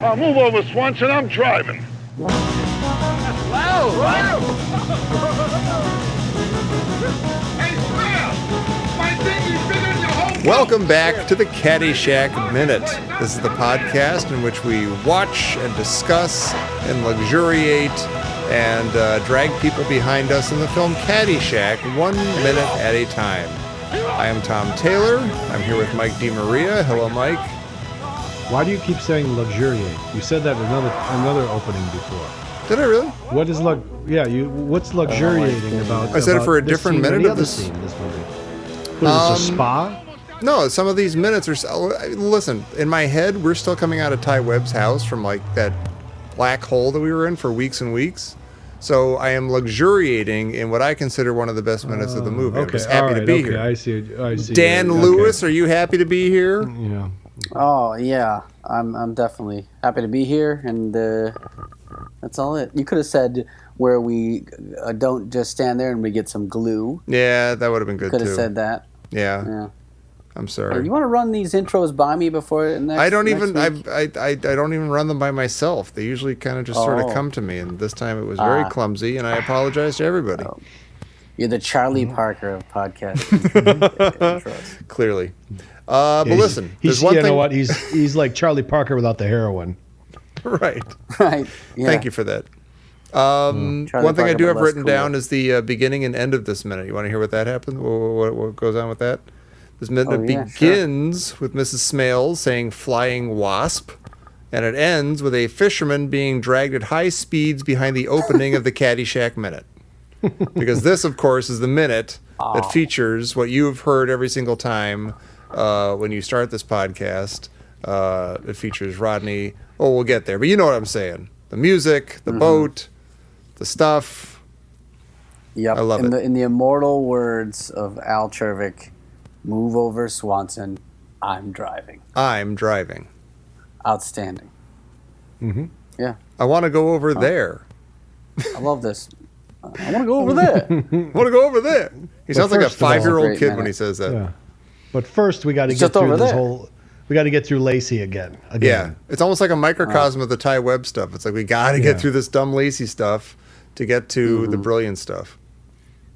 Move over, Swanson. I'm driving. Wow! Hey, Smails! My dinghy's bigger than your whole boat. Welcome back to the Caddyshack Minute. This is the podcast in which we watch and discuss and luxuriate and drag people behind us in the film Caddyshack 1 minute at a time. I am Tom Taylor. I'm here with Mike DeMaria. Hello, Mike. Why do you keep saying luxuriate? You said that in another opening before. Did I really? What is what's luxuriating about? I said it for a this different scene or minute any of other this. scene in this movie. What is this, a spa? No, some of these minutes are... Listen, in my head, we're still coming out of Ty Webb's house from like that black hole that we were in for weeks and weeks. So I am luxuriating in what I consider one of the best minutes of the movie. I'm just happy to be here. I see. Dan Lewis, are you happy to be here? Yeah. Oh yeah, I'm definitely happy to be here, and that's all it. You could have said where we don't just stand there and we get some glue. Yeah, that would have been good Could too. have said that. Yeah. I'm Hey, sorry. you want to run these intros by me before next? I don't next even week? I don't even run them by myself. They usually kind of just sort of come to me, and this time it was very clumsy, and I apologize to everybody. You're the Charlie Parker of podcasts. intros. Clearly. But listen, there's one you thing. know what? He's like Charlie Parker without the heroin. Right. Right. Yeah. Thank you for that. One thing I Parker, do but have less written cool. down is the beginning and end of this minute. You want to hear what that happened? What goes on with that? This minute begins with Mrs. Smails saying "Flying Wasp," and it ends with a fisherman being dragged at high speeds behind the opening of the Caddyshack minute. Because this, of course, is the minute that features what you have heard every single time when you start this podcast. It features Rodney. Oh, we'll get there, but you know what I'm saying. The music, the boat, the stuff. Yep. I love it. In the immortal words of Al Czervik, "Move over, Swanson. I'm driving." I'm driving. Outstanding. Mm-hmm. Yeah, I want to go over there. I love this. I want to go over there. I want to go over there. He sounds like a first of all- 5-year-old Great kid minute. when he says that. Yeah. But first, we got to It's get just through over this there. whole. We got to get through Lacey again. Yeah, it's almost like a microcosm of the Ty Webb stuff. It's like we got to get through this dumb Lacey stuff to get to the brilliant stuff.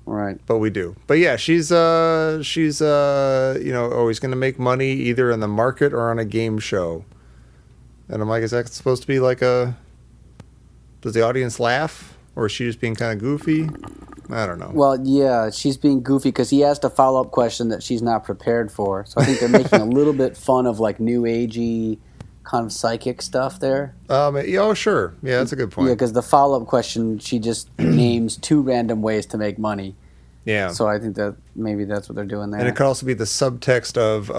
Right. But we do. But yeah, she's always going to make money either in the market or on a game show. And I'm like, is that supposed to be like does the audience laugh? Or is she just being kind of goofy? I don't know. Well, yeah, she's being goofy because he asked a follow-up question that she's not prepared for. So I think they're making a little bit fun of like new agey kind of psychic stuff there. Oh, sure. Yeah, that's a good point. Yeah, because the follow-up question, she just names 2 random ways to make money. Yeah. So I think that maybe that's what they're doing there. And it could also be the subtext of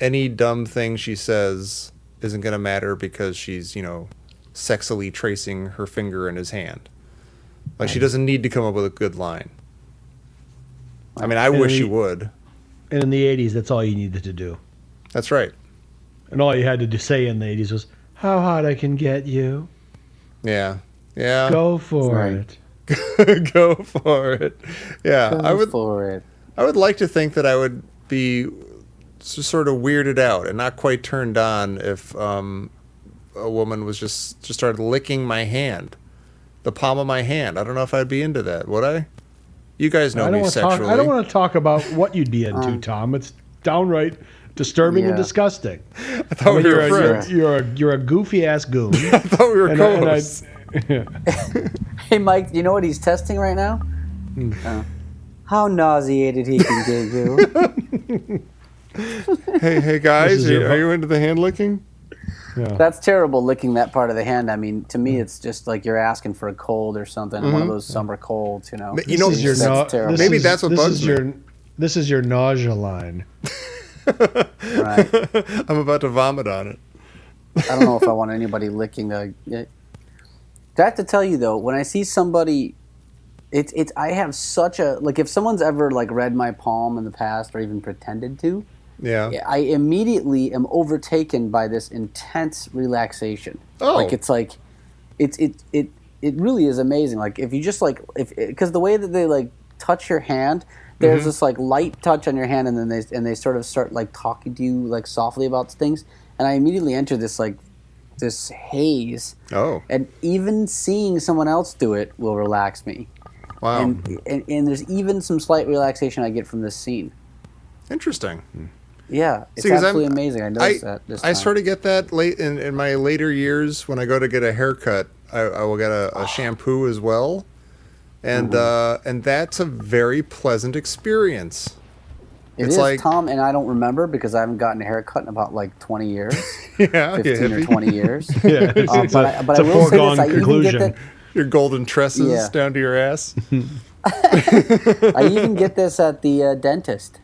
any dumb thing she says isn't going to matter because she's, sexily tracing her finger in his hand. Like, she doesn't need to come up with a good line. I mean, I wish she would. And in the 80s, that's all you needed to do. That's right. And all you had to say in the 80s was, "How hot I can get you. Yeah. Yeah. Go for Right. it." Go for it. Yeah. Go for it. I would like to think that I would be just sort of weirded out and not quite turned on if a woman was just started licking my hand. The palm of my hand. I don't know if I'd be into that. Would I? You guys know me sexually. I don't want to talk about what you'd be into, Tom. It's downright disturbing and Yeah. disgusting. I thought we were friends. You're a goofy ass goon. I thought we were co-hosts. Hey, Mike, do you know what he's testing right now? How nauseated he can get you. Hey guys, This is are you into the hand licking? Yeah. That's terrible, licking that part of the hand. I mean, to me, it's just like you're asking for a cold or something, one of those summer colds, You know, This is your that's terrible. Maybe that's what bugs me. This is your nausea line. Right. I'm about to vomit on it. I don't know if I want anybody licking the. I have to tell you though, when I see somebody, it's I have such a like. If someone's ever like read my palm in the past or even pretended to, Yeah. I immediately am overtaken by this intense relaxation. Oh. Like it's like, it really is amazing. Like if you just like because the way that they like touch your hand. There's this like light touch on your hand, and then they sort of start like talking to you like softly about things, and I immediately enter this like this haze. Oh. And even seeing someone else do it will relax me. Wow. And there's even some slight relaxation I get from this scene. Interesting. Yeah, it's 'cause absolutely amazing. I noticed that this time. I sort of get that late in my later years when I go to get a haircut. I will get a shampoo as well, and that's a very pleasant experience. It's like Tom, and I don't remember because I haven't gotten a haircut in about like 20 years. Yeah, 15 or 20 years. Yeah, it's but a I will say foregone this, conclusion. Your golden tresses down to your ass. I even get this at the dentist.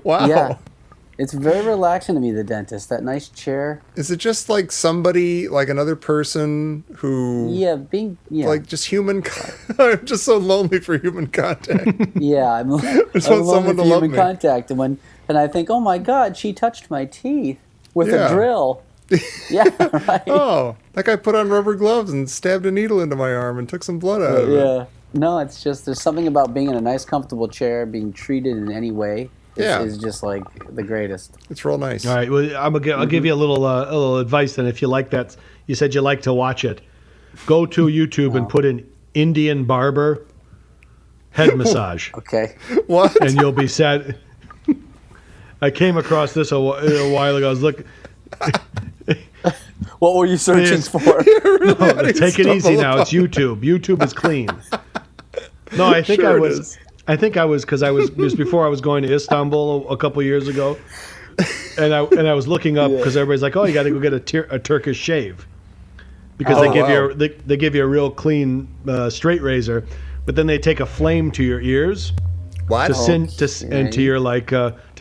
Wow. Yeah. It's very relaxing to me, the dentist. That nice chair. Is it just like somebody, like another person who... Yeah, like just human... I'm just so lonely for human contact. Yeah, I'm just want someone to love human me. contact. And I think, oh my God, she touched my teeth with a drill. Yeah, right. Oh, that guy put on rubber gloves and stabbed a needle into my arm and took some blood out of it. Yeah. No, it's just, there's something about being in a nice, comfortable chair, being treated in any way. Is just like the greatest. It's real nice. All right, well, I'll give you a little advice then. If you like that, you said you like to watch it. Go to YouTube and put in Indian barber head massage. Okay. What? And you'll be sad. I came across this a while ago. I was looking. What were you searching for? No, take it easy now. It's YouTube. YouTube is clean. No, I think I was. I think I was because it was before I was going to Istanbul a couple years ago, and I was looking up because everybody's like, oh, you got to go get a Turkish shave because they give you a real clean straight razor, but then they take a flame to your ears to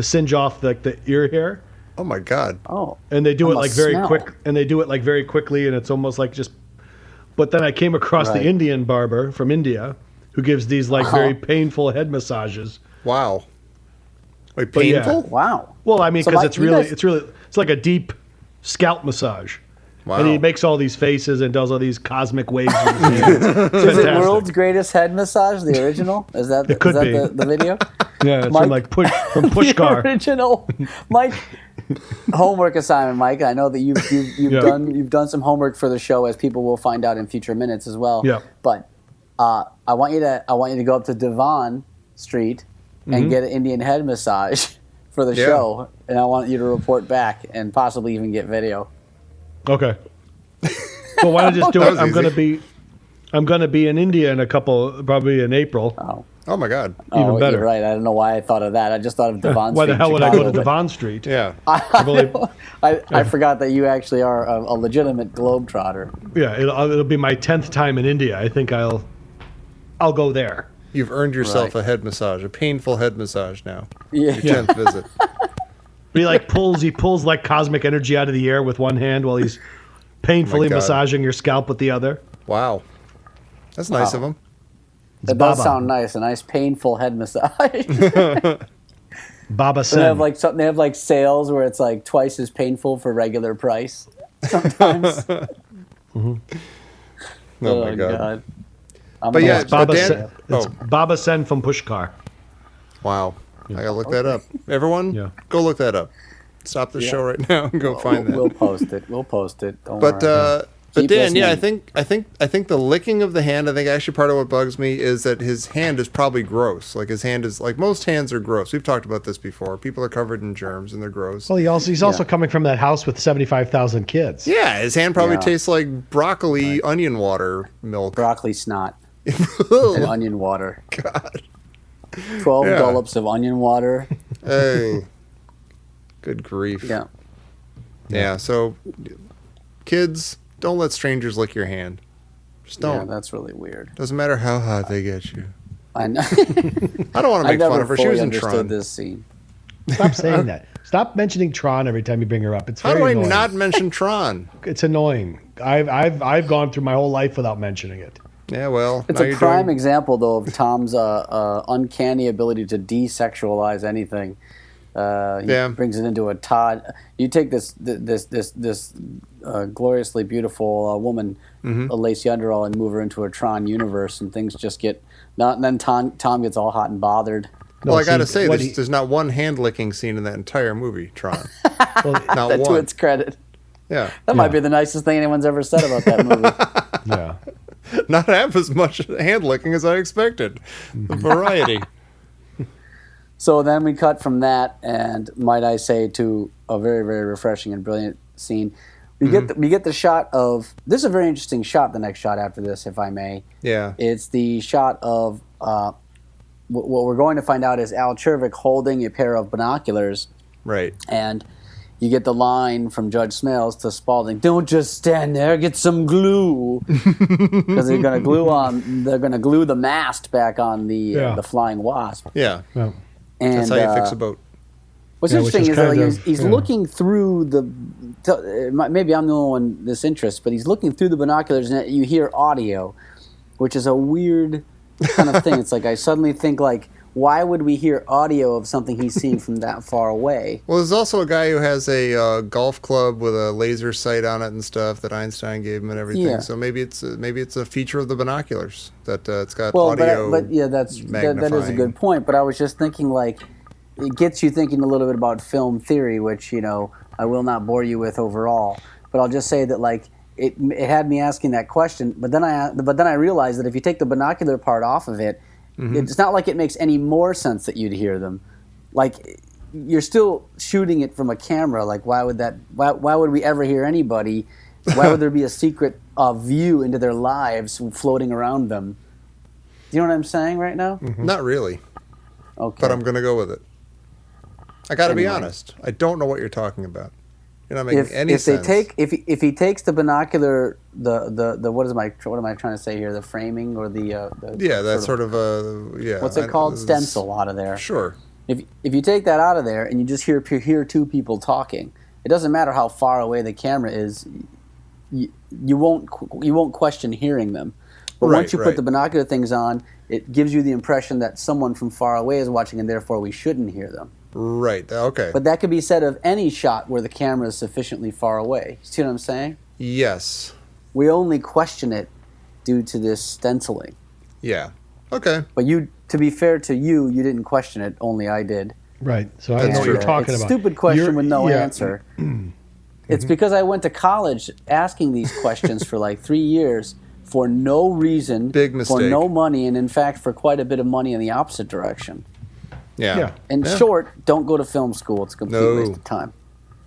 singe off the ear hair. Oh my God. Oh. And they do it like very quick, and they do it like very quickly, and it's almost like just. But then I came across the Indian barber from India, who gives these like very painful head massages. Wow. Wait, painful? Yeah. Wow. Well, I mean, because it's like a deep scalp massage. Wow. And he makes all these faces and does all these cosmic waves. Is it World's Greatest Head Massage, the original? Is that the video? Yeah, it's Mike, from Pushkar. The original. Mike, homework assignment, Mike. I know that you've done some homework for the show, as people will find out in future minutes as well. Yeah. But I want you to go up to Devon Street and get an Indian head massage for the show, and I want you to report back and possibly even get video. Okay. Well, why don't you just do it? I'm gonna be in India in probably in April. Oh my God. Even better. You're right. I don't know why I thought of that. I just thought of Devon Street. Why the hell would I Chicago, go to Devon Street? Yeah. I forgot that you actually are a legitimate globetrotter. Yeah, it'll be my 10th time in India. I think I'll go there. You've earned yourself a head massage, a painful head massage now. Yeah. Your 10th visit. He pulls like cosmic energy out of the air with one hand while he's painfully massaging your scalp with the other. Wow. That's nice of him. That does sound nice. A nice painful head massage. Baba Sen. They have like sales where it's like twice as painful for regular price sometimes. Oh my God. But yeah, it's Baba Sen from Pushkar. Wow. I gotta look that up. Everyone, go look that up. Stop the show right now and go find that. We'll post it. Don't worry. But Dan, I think the licking of the hand. I think actually part of what bugs me is that his hand is probably gross. Like his hand is like most hands are gross. We've talked about this before. People are covered in germs and they're gross. Well, he's also coming from that house with 75,000 kids. Yeah, his hand probably tastes like broccoli, onion water, milk, broccoli snot, and onion water. God. 12 dollops of onion water. Hey. Good grief. Yeah. Yeah, so kids, don't let strangers lick your hand. Just don't. Yeah, that's really weird. Doesn't matter how hot they get you. I know. I don't want to make fun of her. She was in Tron. This scene. Stop saying that. Stop mentioning Tron every time you bring her up. It's how very do I annoying. not mention Tron? It's annoying. I've gone through my whole life without mentioning it. Yeah, well, it's a prime example, though, of Tom's uncanny ability to desexualize anything. He brings it into a Todd. You take this gloriously beautiful woman, Lacey Underall, and move her into a Tron universe, and things just get. And then Tom gets all hot and bothered. Well, I gotta say, there's not one hand licking scene in that entire movie, Tron. Not one. To its credit. Yeah. That might be the nicest thing anyone's ever said about that movie. Yeah. Not have as much hand licking as I expected. The variety. So then we cut from that, and might I say, to a very, very refreshing and brilliant scene. We get the shot of, this is a very interesting shot, the next shot after this, if I may. Yeah. It's the shot of, what we're going to find out is Al Czervik holding a pair of binoculars. Right. And you get the line from Judge Smails to Spaulding, "Don't just stand there, get some glue," because they're going to glue the mast back on the Flying Wasp. Yeah. Yeah. And, that's how you fix a boat. What's interesting is that he's looking through maybe I'm the only one this interests, but he's looking through the binoculars and you hear audio, which is a weird kind of thing. It's like I suddenly think, like, why would we hear audio of something he's seeing from that far away? Well, there's also a guy who has a golf club with a laser sight on it and stuff that Einstein gave him and everything. Yeah. So maybe it's a feature of the binoculars that it's got audio. But yeah, that is a good point. But I was just thinking, like, it gets you thinking a little bit about film theory, which I will not bore you with overall. But I'll just say that, like, it had me asking that question. But then I realized that if you take the binocular part off of it, it's not like it makes any more sense that you'd hear them. Like, you're still shooting it from a camera. Like, why would we ever hear anybody? Why would there be a secret view into their lives floating around them? Do you know what I'm saying right now? Mm-hmm. Not really. Okay. But I'm going to go with it. I got to be honest. I don't know what you're talking about. You're not making any sense. If he takes the binocular, the what am I trying to say here? The framing or the that's sort of a What's it called? Stencil out of there. Sure. If you take that out of there and you just hear two people talking, it doesn't matter how far away the camera is. You won't question hearing them. But once you put the binocular things on, it gives you the impression that someone from far away is watching, and therefore we shouldn't hear them. Right. Okay. But that could be said of any shot where the camera is sufficiently far away. See what I'm saying? Yes. We only question it due to this stenciling. Yeah. Okay. But to be fair to you didn't question it. Only I did. Right. So I don't know what you're talking about. Stupid question with no answer. It's because I went to college asking these questions for like 3 years for no reason, big mistake, for no money, and in fact for quite a bit of money in the opposite direction. Yeah. In short, don't go to film school. It's a complete waste of time.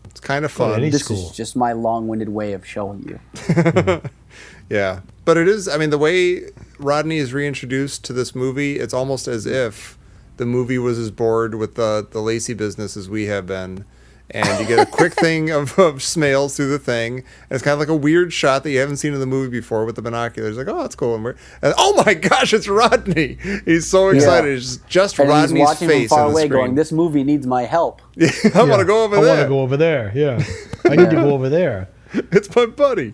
It's kind of fun. This is just my long-winded way of showing you. Yeah. But it is, I mean, the way Rodney is reintroduced to this movie, it's almost as if the movie was as bored with the Lacey business as we have been. And you get a quick thing of Smails through the thing. And it's kind of like a weird shot that you haven't seen in the movie before with the binoculars. Like, oh, that's cool. And oh my gosh, it's Rodney. He's so excited. Yeah. It's just and Rodney's he's watching face from far on the away screen. Going, this movie needs my help. I want to go over there. I want to go over there. Yeah. I need to go over there. It's my buddy.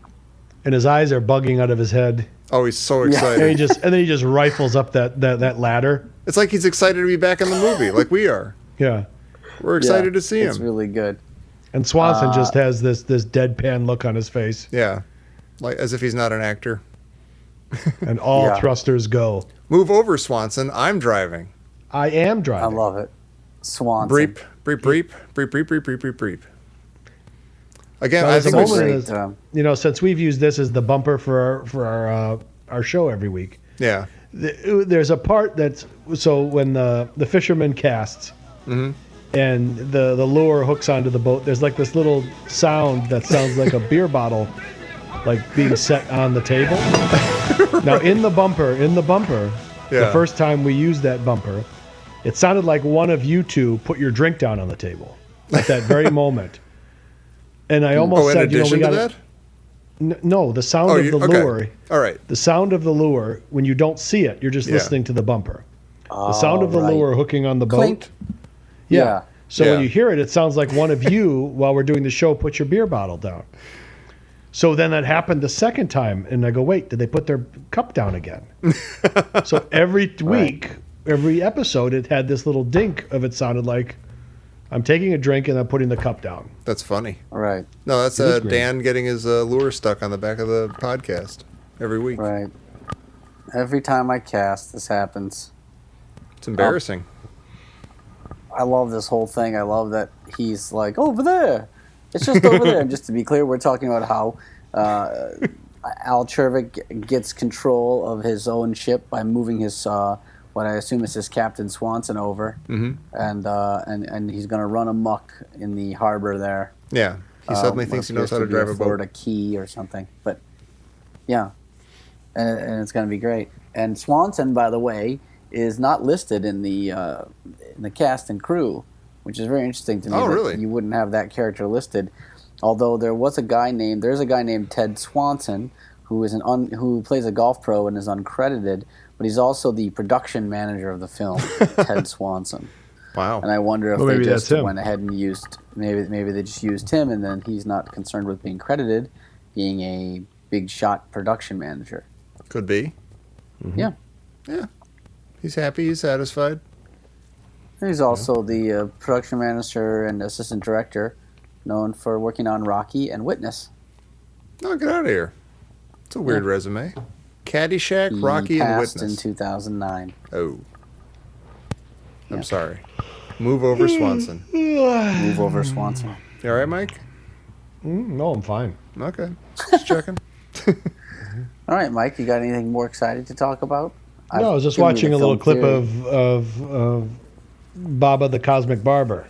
And his eyes are bugging out of his head. Oh, he's so excited. And then he just rifles up that ladder. It's like he's excited to be back in the movie, like we are. Yeah. We're excited to see him. It's really good. And Swanson just has this deadpan look on his face. Yeah. Like as if he's not an actor. And all thrusters go. Move over, Swanson. I'm driving. I am driving. I love it. Swanson. Breep, breep, breep, breep, breep, breep, breep, breep, breep. Again, I think since we've used this as the bumper for our show every week. Yeah. There's a part that's when the fisherman casts. Mm-hmm. And the lure hooks onto the boat. There's like this little sound that sounds like a beer bottle, like being set on the table. Right. Now in the bumper, the first time we used that bumper, it sounded like one of you two put your drink down on the table at that very moment. And I almost said, we got that. No, the sound of the lure. All right. The sound of the lure when you don't see it, you're just listening to the bumper. The sound of the lure hooking on the Clink. boat. Yeah. So when you hear it, it sounds like one of you, while we're doing the show, put your beer bottle down. So then that happened the second time, and I go, wait, did they put their cup down again? So every week, every episode, it had this little dink of it sounded like I'm taking a drink and I'm putting the cup down. That's funny. Right. No, that's Dan getting his lure stuck on the back of the podcast every week. Right. Every time I cast, this happens. It's embarrassing. I love this whole thing. I love that he's like, over there. It's just over there. And just to be clear, we're talking about how Al Czervik gets control of his own ship by moving his what I assume is his Captain Swanson over, and he's going to run amok in the harbor there. Yeah, he suddenly thinks he knows how to drive a boat. Florida Key or something, but yeah, and it's going to be great. And Swanson, by the way, is not listed in the cast and crew, which is very interesting to me. Oh, really? You wouldn't have that character listed. Although there's a guy named Ted Swanson who plays a golf pro and is uncredited, but he's also the production manager of the film, Ted Swanson. Wow. And I wonder if they just went ahead and used maybe they just used him, and then he's not concerned with being credited, being a big shot production manager. Could be. Mm-hmm. Yeah. Yeah. He's happy. He's satisfied. He's also the production manager and assistant director, known for working on Rocky and Witness. Oh, get out of here. It's a weird resume. Caddyshack, Rocky, and Witness. In 2009. Oh. I'm sorry. Move over Swanson. Move over Swanson. You all right, Mike? No, I'm fine. Okay. Just checking. All right, Mike, you got anything more exciting to talk about? No, I was just watching a little clip of Baba the Cosmic Barber.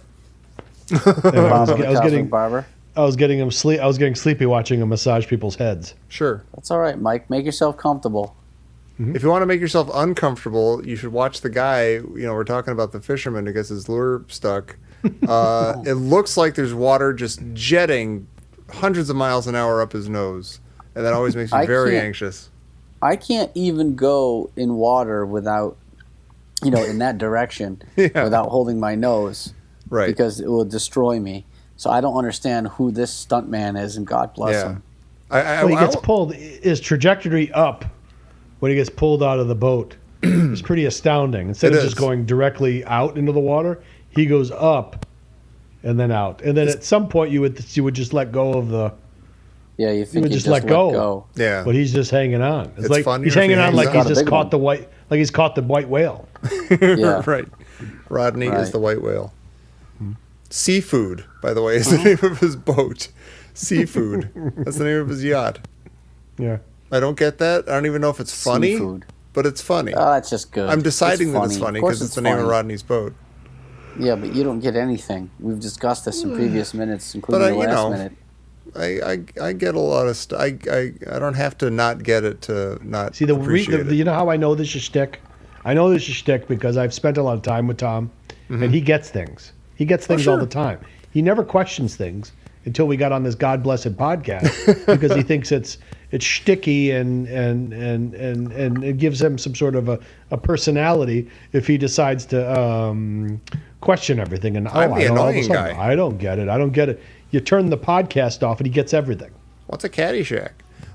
I was getting sleepy watching him massage people's heads. Sure. That's all right, Mike. Make yourself comfortable. Mm-hmm. If you want to make yourself uncomfortable, you should watch the guy. We're talking about the fisherman who gets his lure stuck. It looks like there's water just jetting hundreds of miles an hour up his nose, and that always makes me very anxious. I can't even go in water without, in that direction, without holding my nose, right? Because it will destroy me. So I don't understand who this stuntman is, and God bless him. When he gets pulled, his trajectory up when he gets pulled out of the boat is pretty astounding. Instead of just going directly out into the water, he goes up and then out. And then at some point you would just let go of the... Yeah, you think would just let go. Yeah, but he's just hanging on. It's like he's hanging on like he's just caught the white, like he's caught the white whale. Yeah. Right. Rodney is the white whale. Seafood, by the way, is the name of his boat. Seafood. That's the name of his yacht. Yeah. I don't get that. I don't even know if it's funny, but it's funny. Oh, that's just good. I'm deciding that it's funny because it's the name of Rodney's boat. Yeah, but you don't get anything. We've discussed this in previous minutes, including the last minute. I get a lot of stuff. I don't have to not get it to not appreciate it. You know how I know this is shtick? I know this is shtick because I've spent a lot of time with Tom, and he gets things. He gets things all the time. He never questions things until we got on this God blessed podcast because he thinks it's shticky and it gives him some sort of a personality if he decides to question everything. And I'm the annoying guy. I don't get it. You turn the podcast off and he gets everything. What's a Caddyshack?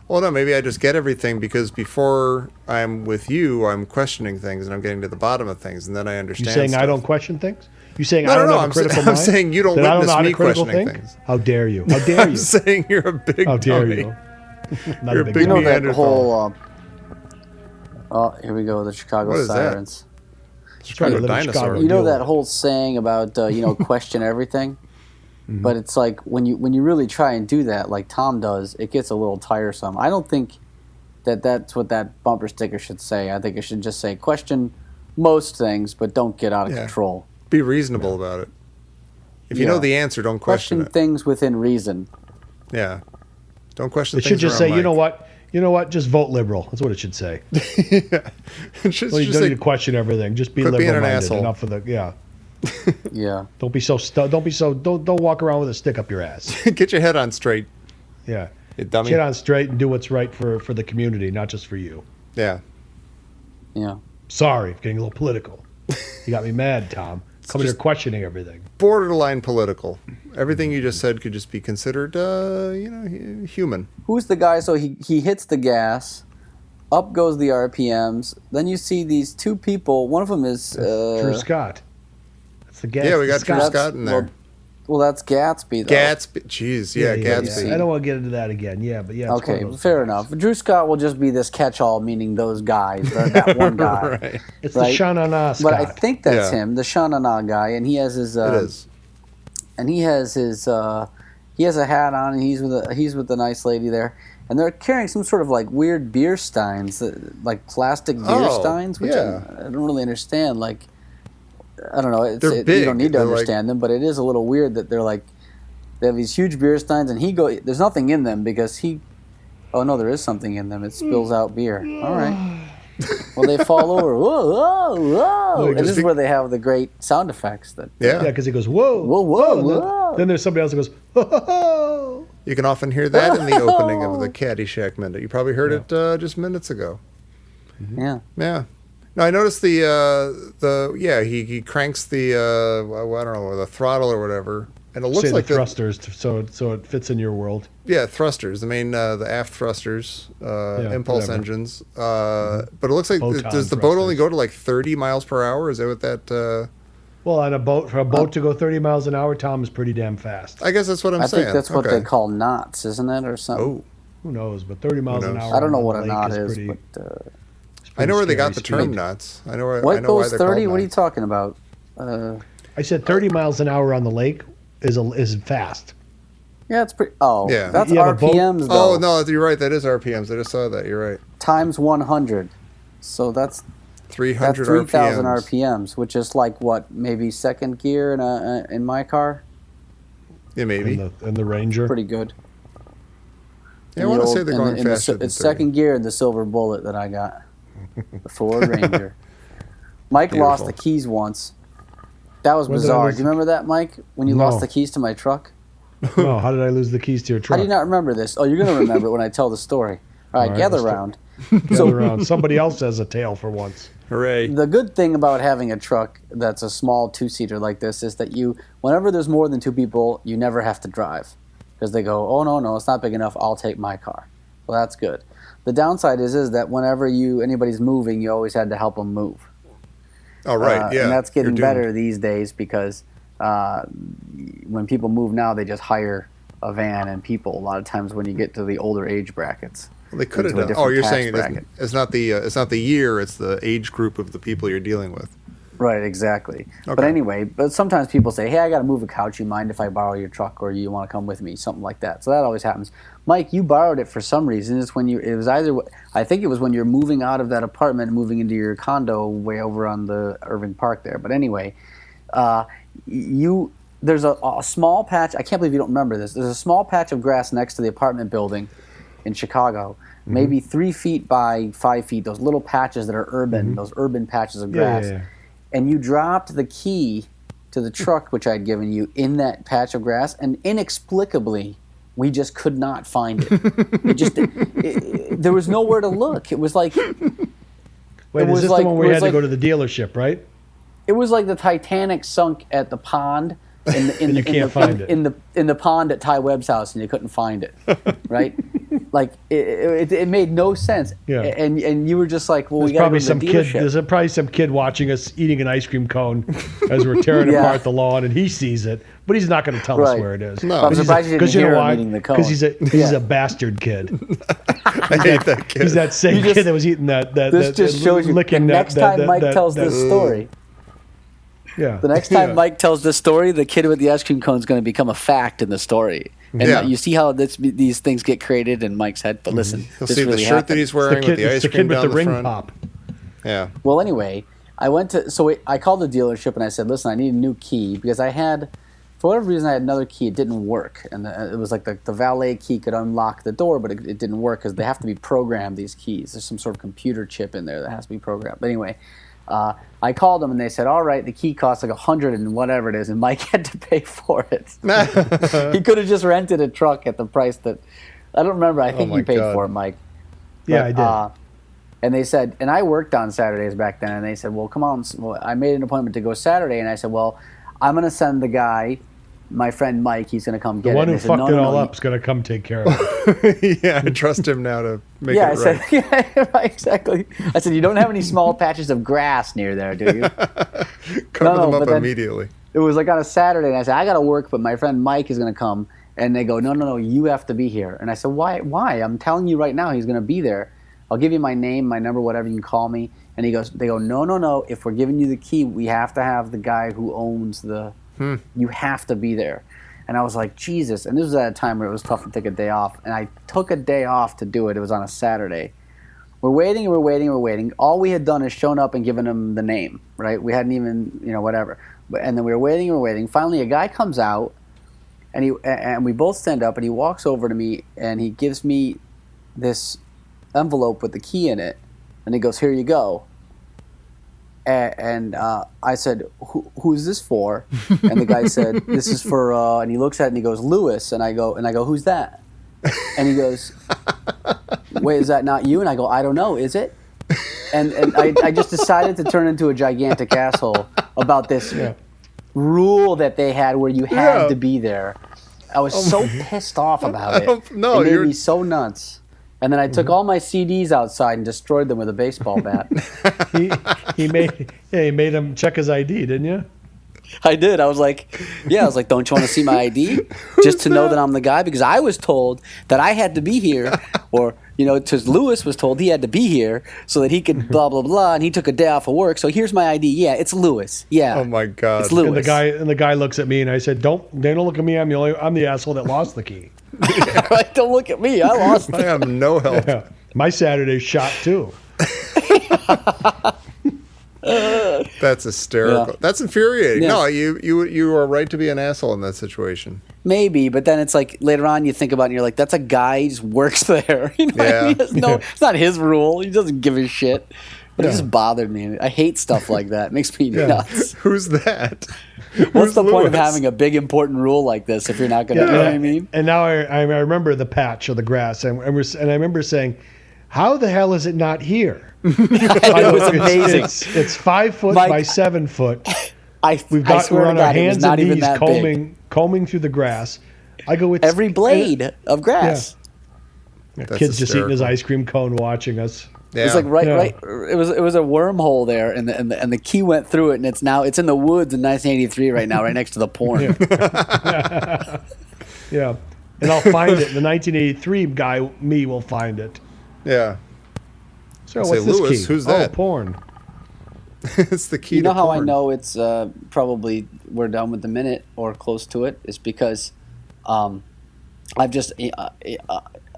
Well, no, maybe I just get everything because before I'm with you, I'm questioning things and I'm getting to the bottom of things, and then I understand. You saying stuff. I don't question things? You saying I don't have a critical mind? I'm saying you don't witness me questioning things. How dare you? How dare you? I'm saying you're a big How dare dummy. you? You're a big that whole... here we go, the Chicago Sirens. Chicago dinosaur. You know that whole saying about, question everything? Mm-hmm. But it's like when you really try and do that, like Tom does, it gets a little tiresome. I don't think that's what that bumper sticker should say. I think it should just say question most things, but don't get out of control. Be reasonable about it. If you know the answer, don't question it. Things within reason. Yeah. Don't question things. It should just say, Mike. you know what? Just vote liberal. That's what it should say. You don't need to question everything. Just be liberal-minded. Enough of the Yeah. Don't walk around with a stick up your ass. Get your head on straight. Yeah. You dummy. Get on straight and do what's right for the community, not just for you. Yeah. Yeah. Sorry, I'm getting a little political. You got me mad, Tom. Coming here questioning everything. Borderline political. Everything you just said could just be considered, human. Who's the guy? So he hits the gas. Up goes the RPMs. Then you see these two people. One of them is Drew Scott. That's the gas. Yeah, we got Drew Scott in there. Well, that's Gatsby, though. Jeez, Gatsby. I don't want to get into that again. But okay, fair enough. Drew Scott will just be this catch-all, meaning those guys, that one guy. Right. It's the Sha-na-na Scott. But I think that's him, the Sha-na-na guy, and he has his. It is. And he has his he has a hat on, and he's with the nice lady there, and they're carrying some sort of like weird beer steins, like plastic beer steins, which I don't really understand. Like, I don't know. They're big. You don't need to understand them, but it is a little weird that they have these huge beer steins, and there's nothing in them because oh no, there is something in them. It spills out beer. All right. Well, they fall over. Whoa, whoa, whoa! And this is where they have the great sound effects. Because he goes whoa, whoa, whoa, whoa. Then there's somebody else that goes whoa, whoa, whoa. You can often hear that in the opening of the Caddyshack minute. You probably heard it just minutes ago. Mm-hmm. Yeah. Yeah. No, I noticed he cranks the I don't know, the throttle or whatever, and it looks like the thrusters, so it fits in your world. Yeah, thrusters. The main the aft thrusters, impulse engines. But it looks like does the boat only go to like 30 miles per hour? Is that what that? Well, on for a boat to go 30 miles an hour, Tom, is pretty damn fast. I guess that's what I'm saying. I think that's what they call knots, isn't it, or something? Oh, who knows? But 30 miles an hour. I don't know what a knot is, but I know where they got the term knots. I know where. What I know goes why 30? What are you talking about? I said 30 miles an hour on the lake is fast. Yeah, it's pretty. Oh, yeah. That's RPMs, though. Oh no, you're right. That is RPMs. I just saw that. You're right. Times 100, so that's 300 that's 3,000 RPMs, which is like what, maybe second gear in my car. Yeah, maybe. In the Ranger. Pretty good. Yeah, I want to say they're going faster than 30. It's second gear in the Silver Bullet that I got. The Ford Ranger. Mike lost the keys once. That was bizarre. Do you remember that, Mike? When you lost the keys to my truck? No, how did I lose the keys to your truck? How do you not remember this? Oh, you're going to remember it when I tell the story. All right, gather around. Gather around. Somebody else has a tale for once. Hooray. The good thing about having a truck that's a small two-seater like this is that whenever there's more than two people, you never have to drive. Because they go, oh, no, it's not big enough, I'll take my car. Well, that's good. The downside is that whenever anybody's moving, you always had to help them move. Oh, right, yeah. And that's getting better these days because when people move now, they just hire a van and people a lot of times when you get to the older age brackets. Well, they could have done. Oh, you're saying it's not the year, it's the age group of the people you're dealing with. Right, exactly. Okay. But anyway, sometimes people say, hey, I got to move a couch. You mind if I borrow your truck or you want to come with me? Something like that. So that always happens. Mike, you borrowed it for some reason. I think it was when you're moving out of that apartment and moving into your condo way over on the Irving Park there. But anyway, there's a small patch. I can't believe you don't remember this. There's a small patch of grass next to the apartment building in Chicago, maybe 3 feet by 5 feet, those little patches that are urban, those urban patches of grass. Yeah. And you dropped the key to the truck, which I'd given you, in that patch of grass, and inexplicably, we just could not find it. There was nowhere to look. It was like... Wait, is this the one where you had to go to the dealership, right? It was like the Titanic sunk at the pond. And you can't find it. In the pond at Ty Webb's house, and you couldn't find it, right? Like it made no sense. Yeah. And you were just like, well, we got to go to the dealership. There's probably some kid watching us eating an ice cream cone as we're tearing apart the lawn, and he sees it, but he's not going to tell us where it is. No, I'm surprised you didn't hear him eating the cone. Because he's a bastard kid. I hate that kid. He's that same kid that was eating that. This just shows you. The next time Mike tells this story. Yeah. The next time Mike tells this story, the kid with the ice cream cone is going to become a fact in the story. And you see how these things get created in Mike's head. But listen, you'll see the shirt that he's wearing with the ice cream down the front. Pop. Yeah. Well, anyway, I called the dealership and I said, listen, I need a new key because for whatever reason, I had another key. It didn't work, and it was like the valet key could unlock the door, but it didn't work because they have to be programmed. These keys, there's some sort of computer chip in there that has to be programmed. But anyway. I called them and they said, all right, the key costs like $100 and whatever it is, and Mike had to pay for it. He could have just rented a truck at the price that I don't remember. I think you paid for it, Mike. Yeah, but, I did. And they said, and I worked on Saturdays back then, and they said, well, come on. Well, I made an appointment to go Saturday, and I said, well, I'm going to send the guy, my friend Mike, he's going to come get it. The one who fucked it all up is going to come take care of it. Yeah, I trust him now to make it right. I said, yeah, right, exactly. I said, you don't have any small patches of grass near there, do you? Cover them up immediately. It was like on a Saturday, and I said, I got to work, but my friend Mike is going to come. And they go, no, you have to be here. And I said, why? I'm telling you right now he's going to be there. I'll give you my name, my number, whatever, you can call me. And they go, no, if we're giving you the key, we have to have the guy who owns the... You have to be there. And I was like, Jesus. And this was at a time where it was tough to take a day off. And I took a day off to do it. It was on a Saturday. We're waiting. All we had done is shown up and given him the name, right? We hadn't even, whatever. And then we were waiting. Finally, a guy comes out, and we both stand up, and he walks over to me, and he gives me this envelope with the key in it. And he goes, "Here you go." And I said, "Who's this for?" And the guy said, "This is for," and he looks at it and he goes, "Lewis." And I go, "Who's that?" And he goes, "Wait, is that not you?" And I go, "I don't know, is it?" And I just decided to turn into a gigantic asshole about this rule that they had where you had to be there. I was so pissed off about it. It made me so nuts. And then I took all my CDs outside and destroyed them with a baseball bat. He made him check his ID, didn't you? I did. I was like, "Don't you want to see my ID? Just to know that I'm the guy?" Because I was told that I had to be here, or, because Lewis was told he had to be here so that he could blah, blah, blah, and he took a day off of work. So here's my ID. Yeah, it's Lewis. Yeah. Oh, my God. It's Lewis. And the guy looks at me, and I said, don't look at me. I'm the asshole that lost the key. Don't look at me. I lost it. I have no help. Yeah. My Saturday's shot, too. That's hysterical. Yeah. That's infuriating. Yeah. No, you are right to be an asshole in that situation. Maybe, but then it's like later on you think about it and you're like, that's a guy who just works there. What I mean? It's not his rule. He doesn't give a shit. But it just bothered me. I hate stuff like that. It makes me nuts. Who's that? What's the point of having a big important rule like this if you're not going to, you know what I mean? And now I remember the patch of the grass, and I remember saying, how the hell is it not here? It was amazing. It's 5 foot by 7 foot. We're on our hands and knees combing through the grass. I go, it's every blade of grass. Yeah. Kid's just eating his ice cream cone, watching us. Yeah. It was like right. It was a wormhole there, and the key went through it, and it's in the woods in 1983 right now, right next to the porn. Yeah, and I'll find it. The 1983 guy, will find it. Yeah. So what's this Lewis, key? who's that? Oh, porn. It's the key. You know to how porn. I know it's probably we're done with the minute or close to it is because I've just I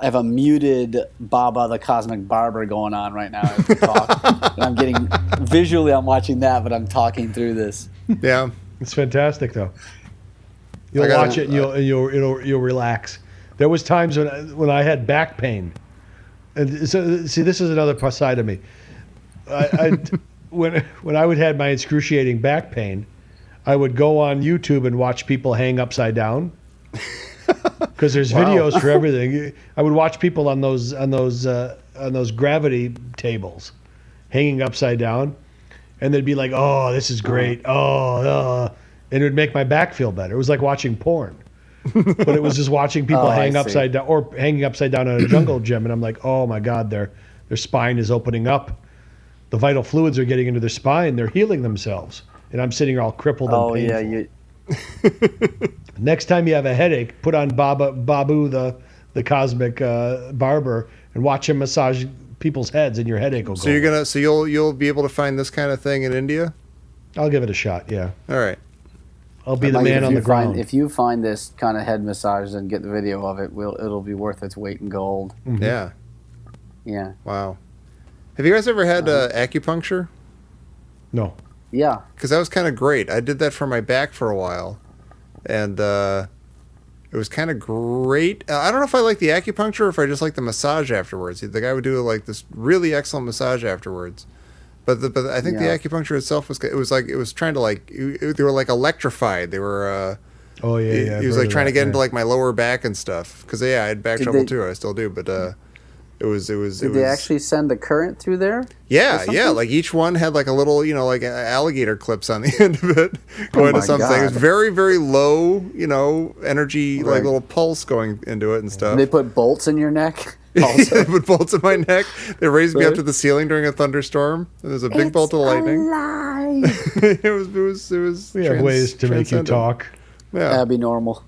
have a muted Baba the Cosmic Barber going on right now as we talk. And I'm getting visually I'm watching that, but I'm talking through this. Yeah, it's fantastic though. You'll watch it and you'll relax. There was times when I had back pain, and so see this is another side of me. When I would have my excruciating back pain, I would go on YouTube and watch people hang upside down. Because there's videos for everything. I would watch people on those gravity tables, hanging upside down, and they'd be like, "Oh, this is great! And it would make my back feel better. It was like watching porn, but it was just watching people hang upside down or hanging upside down in a jungle gym, and I'm like, "Oh my God, their spine is opening up. The vital fluids are getting into their spine. They're healing themselves." And I'm sitting here all crippled and painful. Yeah, Next time you have a headache, put on Babu the Cosmic Barber and watch him massage people's heads, and your headache will go. So you'll be able to find this kind of thing in India? I'll give it a shot. Yeah. All right. I'll be the man on the ground. If you find this kind of head massage and get the video of it, it'll be worth its weight in gold. Mm-hmm. Yeah. Yeah. Wow. Have you guys ever had acupuncture? No. Yeah. Because that was kind of great. I did that for my back for a while, and it was kind of great. I don't know if I like the acupuncture or if I just like the massage afterwards. The guy would do like this really excellent massage afterwards. But I think the acupuncture itself was trying to they were like electrified. They were. He was like trying to get into like my lower back and stuff because I had back trouble too. I still do, but it was. Did they actually send the current through there? Yeah. Like each one had like a little, like alligator clips on the end of it going to something. God. It was very, very low, energy, like little pulse going into it and stuff. And they put bolts in your neck. They put bolts in my neck. They raised me up to the ceiling during a thunderstorm. And there's a big bolt of lightning. It was. We have ways to make you talk. Yeah. Abby Normal.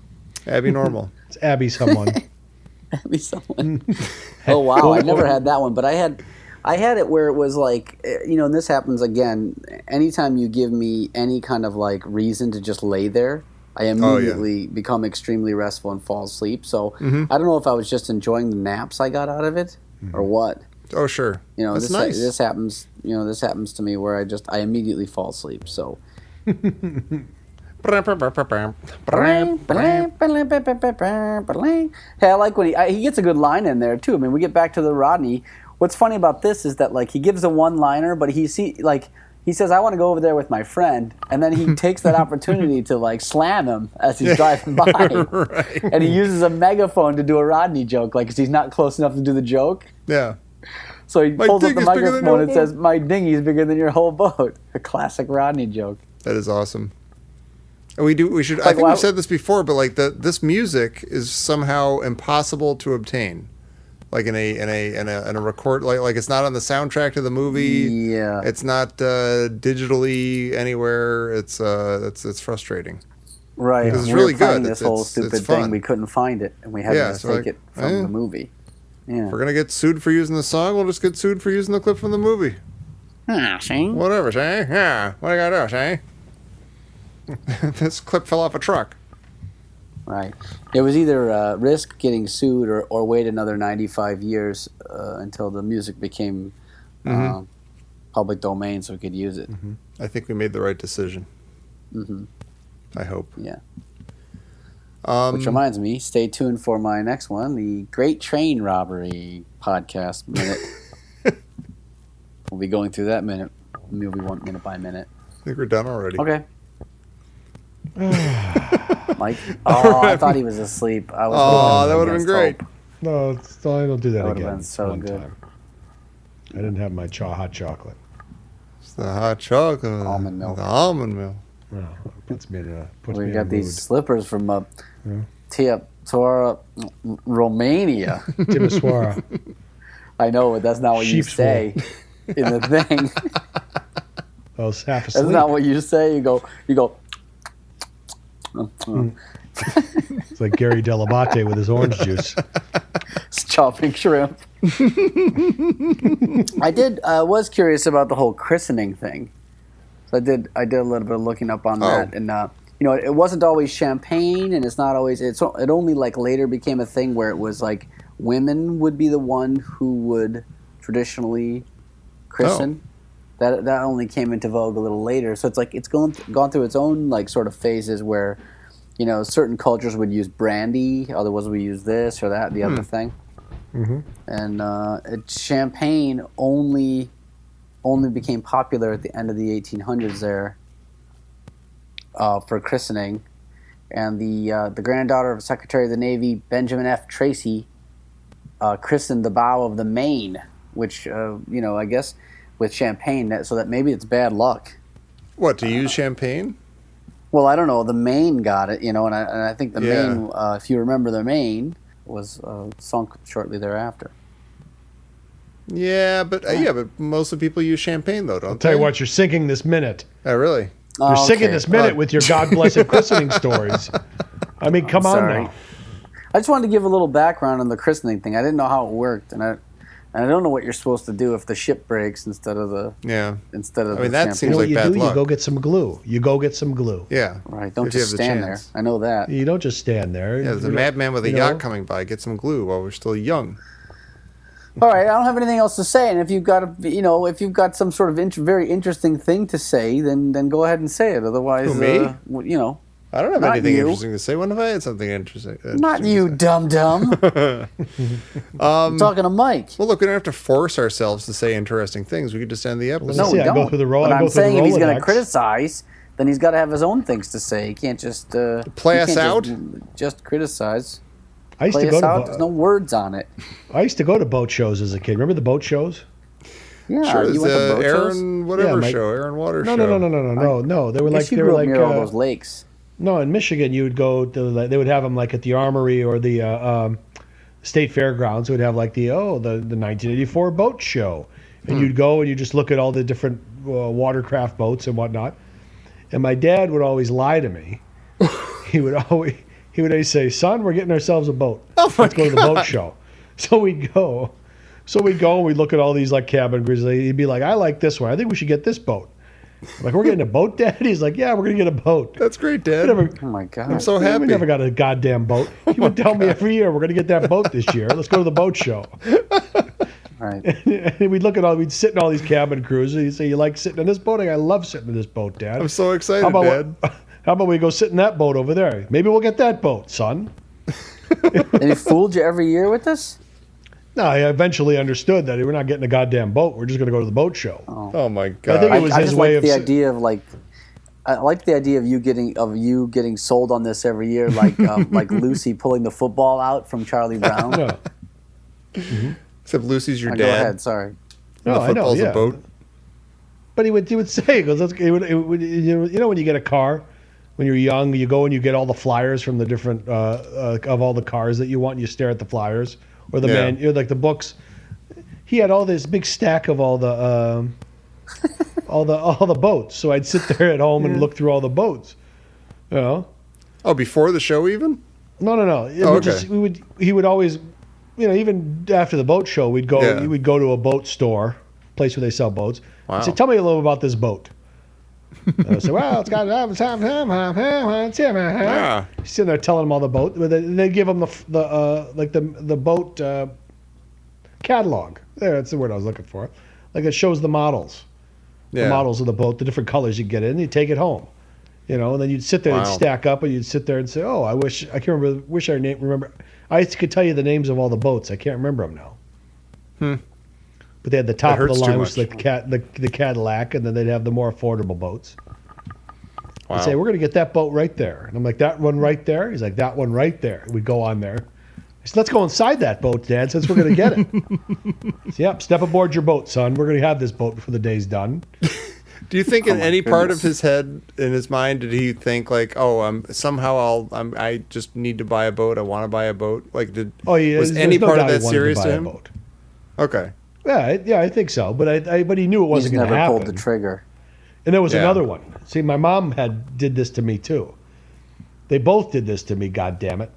It's Abby someone. Abby someone. Oh wow! I never had that one, but I had it where it was like, and this happens again. Anytime you give me any kind of like reason to just lay there, I immediately become extremely restful and fall asleep. So I don't know if I was just enjoying the naps I got out of it or what. Oh, sure. You know, That's this nice. this happens. You know, this happens to me where I immediately fall asleep. So. Hey, I like when he gets a good line in there too. I mean, we get back to the Rodney. What's funny about this is that like he gives a one-liner, but he says, "I want to go over there with my friend," and then he takes that opportunity to like slam him as he's driving by, Right. and he uses a megaphone to do a Rodney joke, like 'cause he's not close enough to do the joke. Yeah. So he pulls up the dinghy's bigger than microphone your and says, "My dinghy's bigger than your whole boat." A classic Rodney joke. That is awesome. And we should. I Like, think why- we've said this before, but like this music is somehow impossible to obtain. Like in a record, like it's not on the soundtrack to the movie. Yeah. It's not digitally anywhere. It's frustrating. Right. Because it's We really were planning good. This whole It's stupid fun. thing, we couldn't find it, and we had Yeah, to so take it from the movie. Yeah. If we're gonna get sued for using the song, we'll just get sued for using the clip from the movie. See? Whatever, say. Yeah. What do you gotta do, say? This clip fell off a truck. Right. It was either risk getting sued or wait another 95 years until the music became public domain so we could use it. I think we made the right decision. I hope. Yeah. Which reminds me, stay tuned for my next one, the Great Train Robbery podcast minute. We'll be going through that minute minute by minute. I think we're done already. Okay. Mike? Oh, I thought he was asleep. I was Oh, that would have been great. No, I don't do that That would've again. been so One good. time. I didn't have my hot chocolate. It's the hot chocolate. Almond milk. The almond milk. Well, it puts me in a We've got mood. these slippers from Tora, Romania. Timisoara. I know, but that's not what you Sheep's say in the thing. I was half asleep. That's not what you say. You go. It's like Gary Delabate with his orange juice. It's chopping shrimp. I was curious about the whole christening thing. So I did a little bit of looking up on that, and it wasn't always champagne, and it's not always. It only like later became a thing where it was like women would be the one who would traditionally christen. That only came into vogue a little later. So it's like it's gone through its own like sort of phases where, certain cultures would use brandy, others would use this or that, the other thing. And champagne only became popular at the end of the 1800s there for christening. And the granddaughter of Secretary of the Navy Benjamin F. Tracy christened the bow of the Maine, which I guess with champagne, so that maybe it's bad luck. What, to use champagne? Well, I don't know. The Maine got it, and I think the Maine, if you remember, the Maine was sunk shortly thereafter. Yeah, but most of the people use champagne though, don't I'll tell you what, you're sinking this minute. Oh, really? You're sinking this minute with your God blessed christening stories. I mean, come on sorry. now. I just wanted to give a little background on the christening thing. I didn't know how it worked, and I don't know what you're supposed to do if the ship breaks instead of the that champagne. seems You know what like you bad do? luck. You go get some glue. Yeah. Right. Don't If you just have the stand there. chance. I know that. You don't just stand there. Yeah, there's a madman with a yacht coming by. Get some glue while we're still young. All right, I don't have anything else to say, and if you've got some sort of very interesting thing to say, then go ahead and say it. Otherwise, Who, me? I don't have Not anything you. interesting to say. When have I had something interesting? not you, dum dum. I'm talking to Mike. Well, look, we don't have to force ourselves to say interesting things. We could just end the episode. No, we I don't. go through the roll. But I go I'm through saying the if he's going to Rolodex. criticize, then he's got to have his own things to say. He can't just Play us out? Just criticize. I used to Play go us out. to There's no words on it. I used to go to boat shows as a kid. Remember the boat shows? Yeah, Sure, you it's went to boat shows? Aaron whatever Yeah, show, Aaron Water No, show. no. They were I like guess you they grew were up like near all those lakes. no. In Michigan, you would go to they would have them like at the Armory or the State Fairgrounds. Would have like the 1984 boat show, and you'd go and you just look at all the different watercraft boats and whatnot. And my dad would always lie to me. He would always say, "Son, we're getting ourselves a boat. Let's go to the boat show." So we'd go. And we'd look at all these like cabin cruisers. He'd be like, "I like this one. I think we should get this boat." I'm like, we're getting a boat, Dad? He's like, yeah, we're going to get a boat. That's great, Dad. Oh my God. I'm so happy. We never got a goddamn boat. He would tell me every year, we're going to get that boat this year. Let's go to the boat show. Right. And we'd sit in all these cabin cruises. He'd say, you like sitting in this boat? I love sitting in this boat, Dad. I'm so excited, Dad. How about we go sit in that boat over there? Maybe we'll get that boat, son. And he fooled you every year with this? No, I eventually understood that we're not getting a goddamn boat. We're just going to go to the boat show. Oh my God. I think it was I his just way like of the idea of like. I like the idea of you getting sold on this every year, like like Lucy pulling the football out from Charlie Brown. Yeah. Mm-hmm. Except Lucy's your dad. Go ahead, sorry. And the football's a boat. But he would say, you know, when you get a car, when you're young, you go and you get all the flyers from the different of all the cars that you want. And you stare at the flyers or like the books. He had all this big stack of all the boats. So I'd sit there at home and look through all the boats. You know. Oh, before the show even? No. He would always, you know, even after the boat show, we'd go. Yeah. We'd go to a boat store, place where they sell boats. Wow. I'd say, tell me a little about this boat. And I'd say, well, it's got. Yeah. He's sitting there telling them all the boat. They give him the boat catalog. There, that's the word I was looking for. Like it shows the models, the models of the boat, the different colors you get in. And you take it home, you know, and then you'd sit there and stack up, and you'd sit there and say, oh, I remember. I could tell you the names of all the boats. I can't remember them now. But they had the top of the line, which is like the Cadillac, and then they'd have the more affordable boats. Wow. I'd say, we're going to get that boat right there. And I'm like, that one right there? He's like, that one right there. We'd go on there. I said, let's go inside that boat, Dad, since we're going to get it. So, yep, step aboard your boat, son. We're going to have this boat before the day's done. Do you think in any part of his head, in his mind, did he think like, oh, I just need to buy a boat. I want to buy a boat. Like, was any part of that serious to him? Okay. Yeah, I think so. But he knew it wasn't going to happen. Never pulled the trigger. And there was another one. See, my mom did this to me too. They both did this to me. God damn it!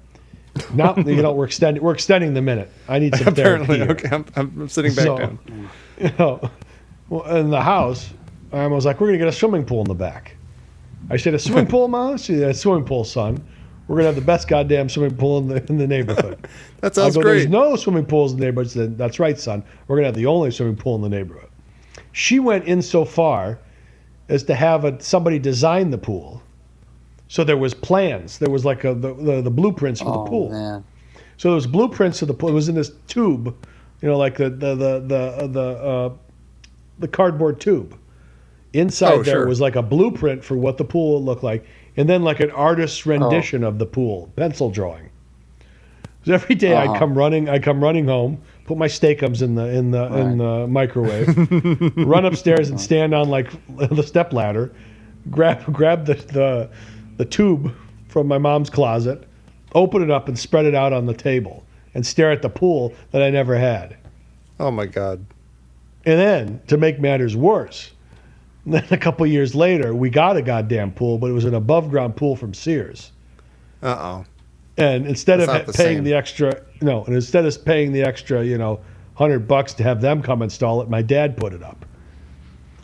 Now we're extending the minute. I need some apparently. therapy. Okay, I'm sitting back down. You know, well, in the house, I was like, we're going to get a swimming pool in the back. I said, a swimming pool, Ma? She said, a swimming pool, son. We're going to have the best goddamn swimming pool in the neighborhood. That sounds great. There's no swimming pools in the neighborhood. She said, that's right, son. We're going to have the only swimming pool in the neighborhood. She went in so far as to have somebody design the pool. So there was plans. There was like the blueprints for the pool. Man. So there was blueprints of the pool. It was in this tube, you know, like the cardboard tube. Inside there was like a blueprint for what the pool would look like, and then like an artist's rendition of the pool, pencil drawing. So every day I'd come running home, put my steakums in the microwave, run upstairs and stand on like the step ladder, grab the tube from my mom's closet, open it up and spread it out on the table, and stare at the pool that I never had. Oh my God! And then to make matters worse, then a couple years later, we got a goddamn pool, but it was an above-ground pool from Sears. And instead of paying the extra, you know, $100 to have them come install it, my dad put it up.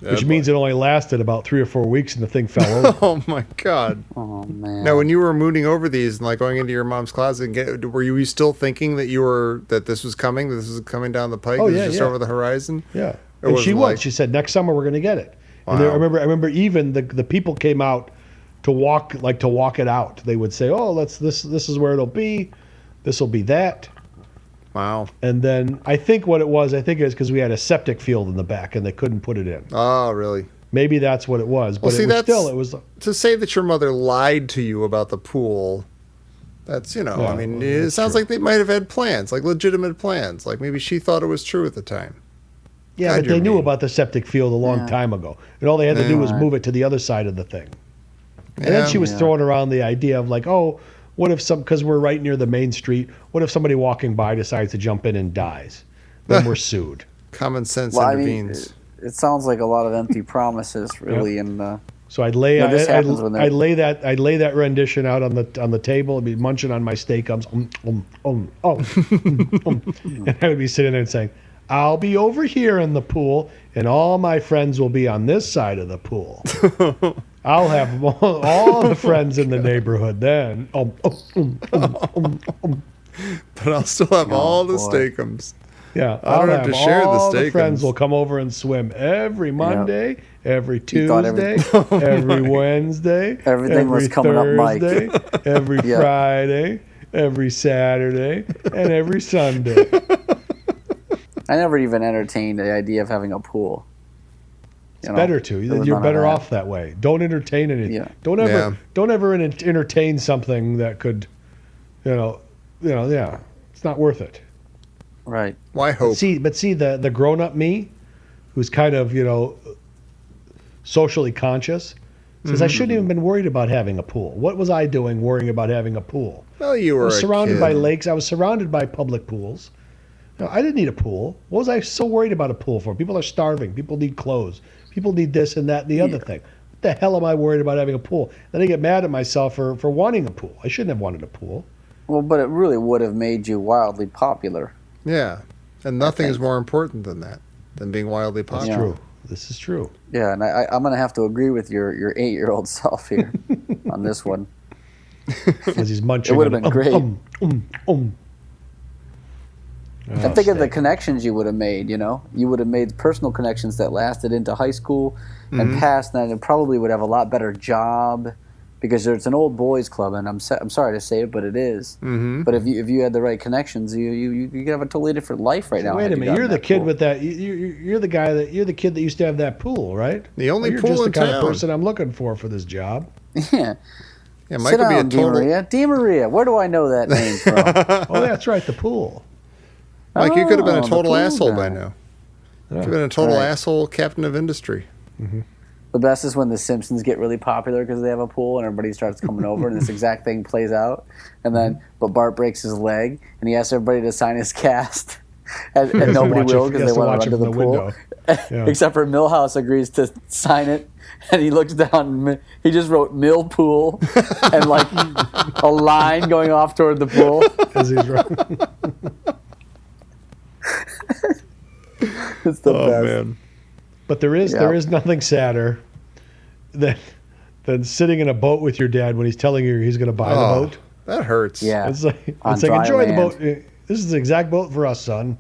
Which means it only lasted about 3 or 4 weeks, and the thing fell over. Oh my God! Oh man! Now, when you were mooning over these and like going into your mom's closet, were you still thinking that this was coming? That this was coming down the pike? Oh yeah, just over the horizon. Yeah, and she was. She said next summer we're going to get it. Wow. And I remember even the people came out to walk it out. They would say, "Oh, this is where it'll be. This will be that." Wow. And then I think it was because we had a septic field in the back and they couldn't put it in. Oh, really? Maybe that's what it was. But it was to say that your mother lied to you about the pool. That's, I mean, it sounds like they might have had plans, like legitimate plans. Like maybe she thought it was true at the time. Yeah, but they knew about the septic field a long time ago. And all they had to do was move it to the other side of the thing. And then she was throwing around the idea of like, oh, what if because we're right near the main street, what if somebody walking by decides to jump in and dies? Then we're sued. Common sense intervenes. It sounds like a lot of empty promises, really. Yep. And so I'd lay that rendition out on the table. I'd be munching on my steakums, and I would be sitting there and saying, I'll be over here in the pool, and all my friends will be on this side of the pool. I'll have all the friends in the neighborhood then. But I'll still have all the steakums. Yeah, I don't have to share the all the steakums. friends will come over and swim every Monday, every thought Tuesday, every Wednesday, Everything every was coming up, Mike. Thursday, every Friday, every Saturday, and every Sunday. I never even entertained the idea of having a pool. It's better to. You're better off that way. Don't entertain anything. Yeah. Don't ever entertain something that could, it's not worth it. Right. Why hope? But see the grown up me, who's kind of socially conscious, says I shouldn't even been worried about having a pool. What was I doing worrying about having a pool? Well, you were I was surrounded kid. by lakes. I was surrounded by public pools. I didn't need a pool. What was I so worried about a pool for? People are starving. People need clothes. People need this and that and the other thing. What the hell am I worried about having a pool? Then I get mad at myself for wanting a pool. I shouldn't have wanted a pool. Well, but it really would have made you wildly popular. Yeah, and nothing is more important than that, than being wildly That's popular. true. This is true. Yeah, and I'm going to have to agree with your 8-year-old self here on this one. As he's munching. It would have been great. Oh, And think of the steak. connections you would have made, You would have made personal connections that lasted into high school and past, and it probably would have a lot better job because it's an old boys club, and I'm sorry to say it, but it is. Mm-hmm. But if you had the right connections, you could have a totally different life right now. Wait had a you minute, gotten you're the that kid pool. with that. You're the kid that used to have that pool, right? The only you're pool just in the kind town. of person I'm looking for this job. Yeah. Yeah, Mike Sit would be a down, total. DeMaria. Where do I know that name from? Oh, that's right, the pool. Mike, you could have been Oh, a the total pool asshole guy. by now. You could have been a total Right. asshole captain of industry. The best is when the Simpsons get really popular because they have a pool and everybody starts coming over and this exact thing plays out. And then, but Bart breaks his leg and he asks everybody to sign his cast. And nobody watch it- will he because has they to want watch to it run to from the the pool. window. Yeah. Except for Millhouse agrees to sign it. And he looks down and he just wrote Mill Pool and like a line going off toward the pool. As he's running. It's the Oh best. man. But there is nothing sadder than sitting in a boat with your dad when he's telling you he's going to buy the boat. That hurts. Yeah. It's like On enjoy dry the land. boat. This is the exact boat for us, son.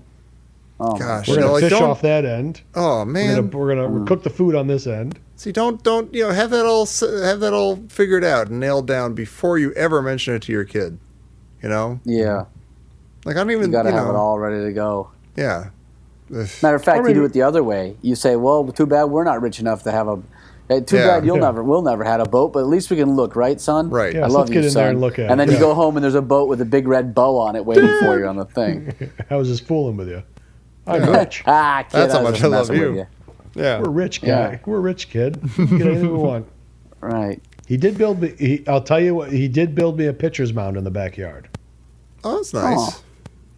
Oh, my Gosh. We're You know, gonna like, fish don't- off that end. Oh man. We're gonna cook the food on this end. See, don't have that all figured out and nailed down before you ever mention it to your kid. Yeah. Like I don't even. You got to have it all ready to go. Yeah. Matter of fact, Or you do maybe- it the other way. You say, "Well, too bad we're not rich enough to have a. Too bad we'll never have a boat, but at least we can look, right, son? Right. Yeah, I so love let's you, get in son. there and look at and it. then you Yeah. go home and there's a boat with a big red bow on it waiting for you on the thing. I was just fooling with you. I'm rich. Kid, That's how I was much just I love messing with you. Yeah. We're rich, guy. Yeah. We're rich, kid. We can get anything we want. Right. He did build me. I'll tell you what. He did build me a pitcher's mound in the backyard. Oh, that's nice. Oh.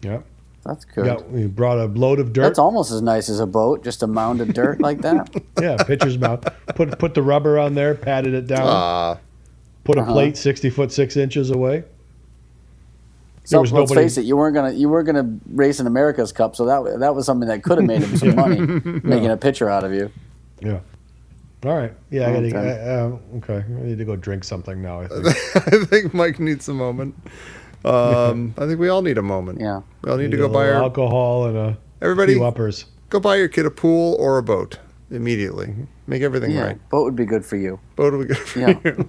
Yeah. That's good. We brought a load of dirt. That's almost as nice as a boat, just a mound of dirt like that. Yeah, pitcher's mound. Put the rubber on there, patted it down. Put a plate 60 foot 6 inches away. So was let's nobody- face it, you weren't gonna race in America's Cup, so that was something that could have made him some money, making a pitcher out of you. Yeah. All right. Yeah. Okay. Okay. I need to go drink something now. I think. I think Mike needs a moment. I think we all need a moment. Yeah. We all need to Need go a buy little our alcohol and a everybody few uppers. go buy your kid a pool or a boat immediately. Make everything Yeah. right. Boat would be good for you. Boat will be good for Yeah. you.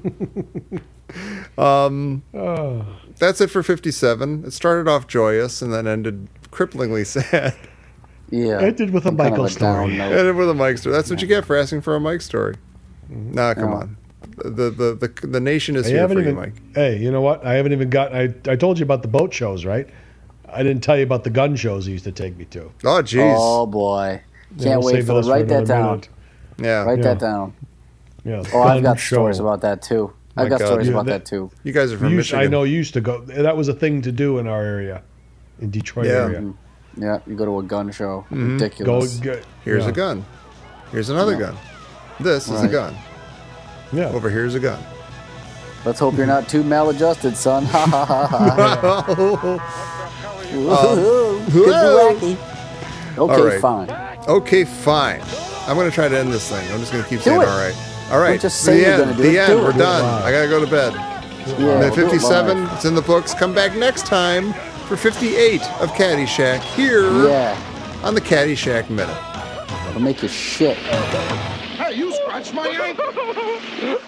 Oh. That's it for 57. It started off joyous and then ended cripplingly sad. Yeah. It did with a Some kind Michael of a down story. note. Ended with a Mike story. That's what you get for asking for a Mike story. Nah, come Yeah. on. The nation is I here haven't for even. you, Mike. Hey, you know what? I haven't even got. I told you about the boat shows, right? I didn't tell you about the gun shows he used to take me to. Oh, jeez. Oh boy. Yeah, Can't we'll wait save for those write that another down. minute. Yeah. Write Yeah. that down. Yeah. Oh, I've gun got show. stories about that too. My I've got God. stories Yeah, about that- that too. You guys are from You Michigan. I know you used to go. That was a thing to do in our area, in Detroit Yeah. area. Yeah, you go to a gun show. Mm-hmm. Go Ridiculous. get. Here's yeah. a gun. Here's another gun. This is a Right. gun. Yeah. Over here's a gun. Let's hope you're not too maladjusted, son. Ha ha ha ha. Woohoo. Could be wacky. Okay, All right. fine. Okay, fine. I'm going to try to end this thing. I'm just going to keep saying it. all right. All right. Don't just say the you're end. gonna do the it. end. Do We're it. done. live. I got to go to bed. Yeah, Minute we'll do it 57. live. It's in the books. Come back next time for 58 of Caddyshack here Yeah, on the Caddyshack Minute. it'll make you shit. Hey, you scratched my ankle.